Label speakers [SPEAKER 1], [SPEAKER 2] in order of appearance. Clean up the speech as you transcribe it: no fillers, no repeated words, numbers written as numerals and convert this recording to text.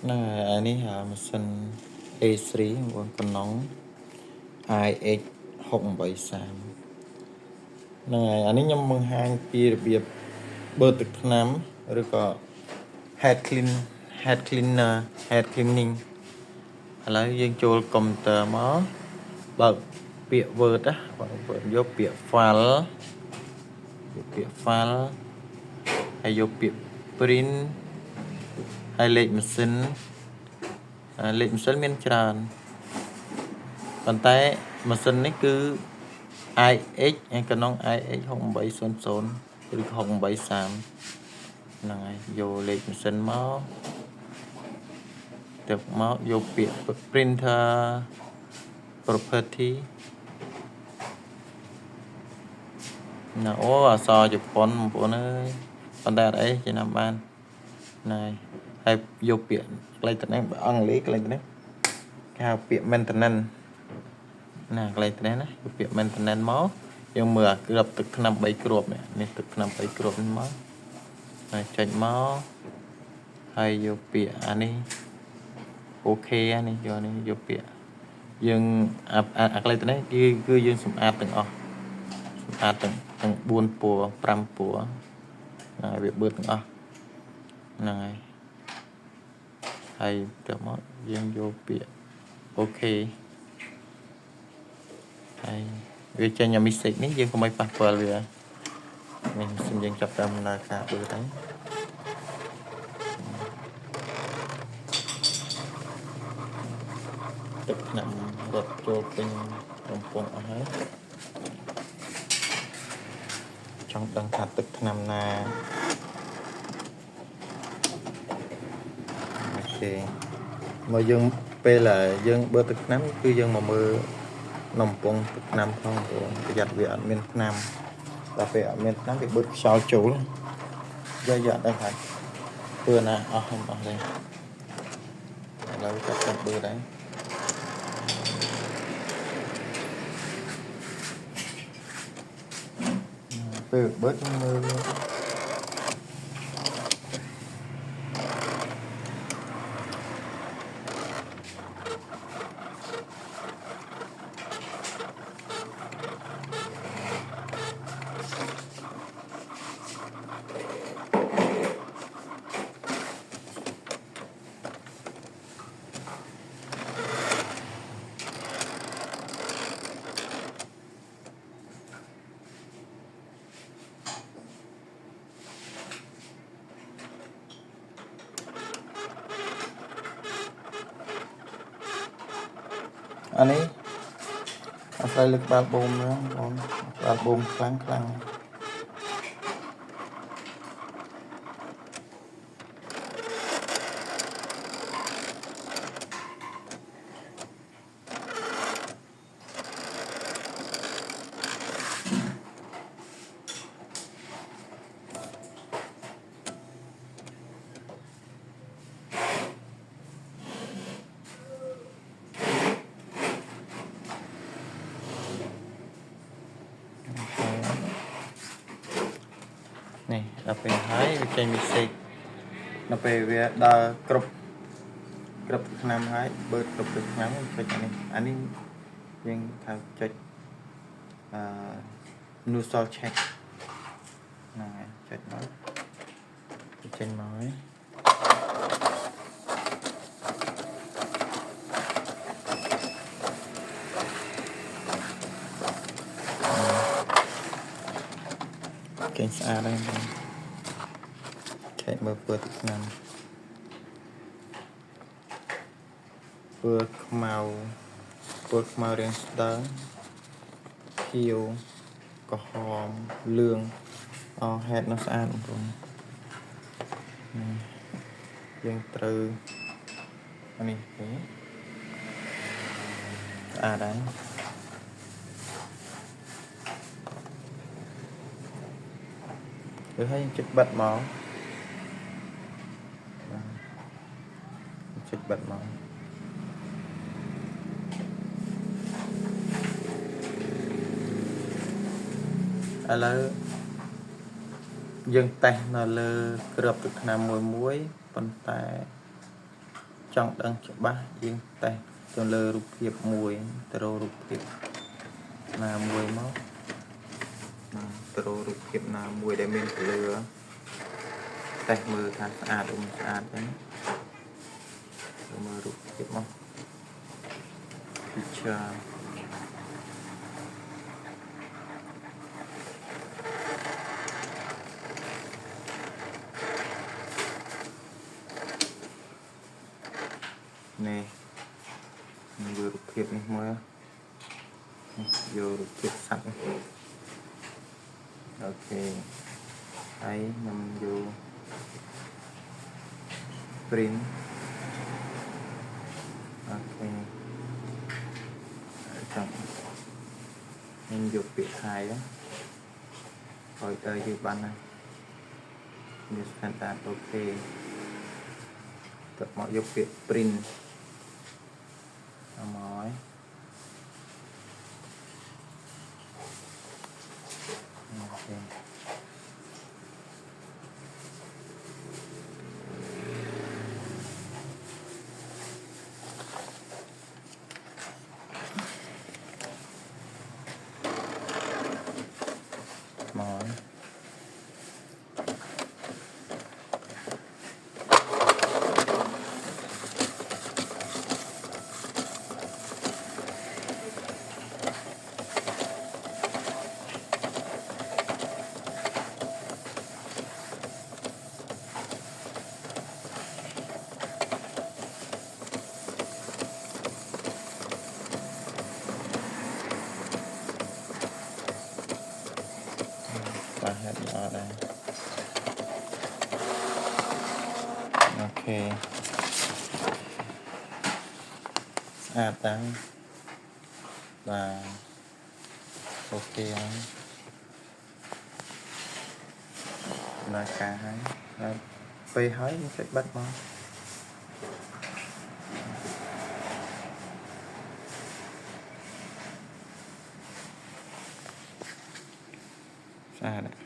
[SPEAKER 1] อันนี้มันเป็น A3 บนกระนอง IX 683อันนี้ยังมึงห่างปีระเบียบเบอร์ตึกน้ำหรือก็ head cleaner head cleaning อะไรยังโจลคอมพิวเตอร์มาเบิกเปียเวิร์ดอะเปิดยกเปียไฟล์ให้ยกเปียปริ้นให้เลขมันซินមានច្រើនប៉ុន្តែម៉ាស៊ីននេះគឺ IX កណ្ដុង IX 6800ឬ6830ហ្នឹងហើយយកលេខម៉ាស៊ីនមកទឹកមកយកពាក្យ printer property ណាអូអក្សរជប៉ុនបងប្អូនអើយប៉ុន្តែអត់អីគេណាំបានណាហើយយកពាក្យកន្លែងតំណែងអង់គ្លេសកន្លែងតំណែងគេហៅពាក្យ maintenance ណាកន្លែងតំណែងណាពាក្យ maintenance មកយើងមើលអាគ្រាប់ទឹកថ្នាំ3គ្រាប់នេះទឹកថ្នាំ3គ្រាប់នេះមកហើយចុចមកហើយយកពាក្យអានេះអូខេនេះយកពាក្យយើងអាកន្លែងតំណែងគឺយើងសម្អាតទាំងអស់សម្អាតទាំង4ពណ៌5ពណ៌ហើយវាបឺតទាំងអស់ហ្នឹងហើយទៅមកយើងយកពាក្យអូខេហើយវាចេញអាមីសិកនេះយើងកុំឲ្យប៉ះពាល់វានេះសិនយើងចាប់តាមដំណើរការបឺតហើយទឹកថ្នាំរត់ចូលពេញកំប៉ុងអស់ហើយចង់ដឹងថាទឹកថ្នាំណាអូខេមកយើងពេលយើងបើទឹកថ្នាំគឺយើងមកមើលនំពងទឹកថ្នាំផងបងប្រយ័ត្នវាអត់មានថ្នាំដល់ពេលអត់មានថ្នាំវាបឺតខ្យល់ចូលយកអត់ដឹងថាធ្វើណាអស់ទេឥឡូវចាប់តាមបឺតហើយពេលបឺតមើលអានេះអាស្រ័យលើក្បាលបូមណាបងក្បាលបូមខ្លាំងនេះដល់ពេលហើយវាចេញមីសេកដល់ពេលវាដល់គ្រប់ឆ្នាំហើយបើគ្រប់ឆ្នាំចុចអានេះយើងថាចុចneutral check ហ្នឹងហើយចុចមកចេញមកហើយចេញស្អាតហើយឆែកមើលពណ៌ទឹកថ្នាំពណ៌ខ្មៅរាងស្ដើងខៀវក្រហមលឿងហេតុនោះស្អាតបងប្អូនយើងត្រូវអានេះស្អាតហើយហើយចុចបិទមកចុចបិទមកឥឡូវយើងតេស្តនៅលើគ្រាប់ទឹកថ្នាំមួយប៉ុន្តែ trong đăng cho ba riêng tay cho lơ rụp hiệp mùi tro rụp hiệp là mùi máu tro rụp hiệp là mùi để mình lừa tay mưa thả sạch đấy mưa rụp hiệp máu picture nè vừa rụp hiệp này mưa vô rụp hiệp sạch ok ấy nằm vô print ok trong nên vô việc hai đó rồi tới vô bắn này như standard ok tập mọi vô việc print mỏi ok mỏi và hết ở đây ok tăng và ok là cả hai về hỏi sẽ bắt món xa đấy